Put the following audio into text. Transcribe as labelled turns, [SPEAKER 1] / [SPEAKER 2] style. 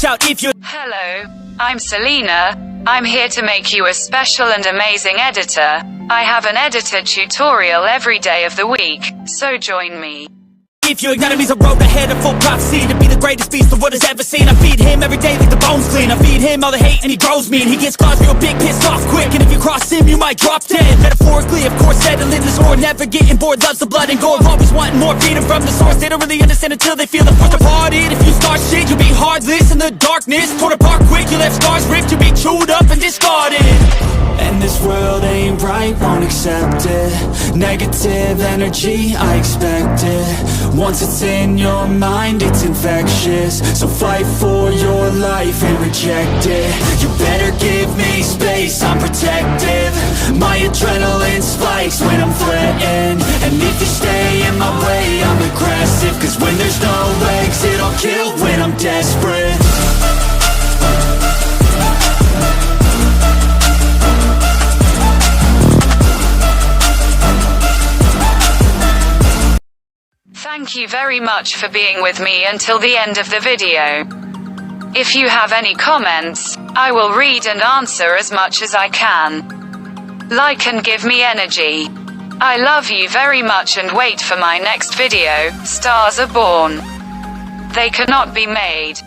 [SPEAKER 1] watch out if you.
[SPEAKER 2] Hello, I'm Selena. I'm here to make you a special and amazing editor. I have an editor tutorial every day of the week, so join me.
[SPEAKER 1] If your enemy's a road ahead of full prophecy to be the greatest beast the world has ever seen. I feed him every day like the bones clean. I feed him all the hate and he grows me, and he gets claws real big, pissed off quick. And if you cross him, you might drop dead. Metaphorically, of course, settling the score, never getting bored, loves the blood and gore, always wanting more freedom from the source. They don't really understand until they feel the force departed. If you start shit, you'll be heartless in the darkness, torn apart quick. You left scars ripped, you'll be chewed up and discarded. And this world ain't right, won't accept it. Negative energy, I expect it. Once it's in your mind, it's infectious. So fight for your life and reject it. You better give me space, I'm protective. My adrenaline spikes when I'm threatened. And if you stay in my way, I'm aggressive. Cause when there's no exit, I'll kill when I'm desperate.
[SPEAKER 2] Thank you very much for being with me until the end of the video. If you have any comments, I will read and answer as much as I can. Like and give me energy. I love you very much and wait for my next video. Stars are born. They cannot be made.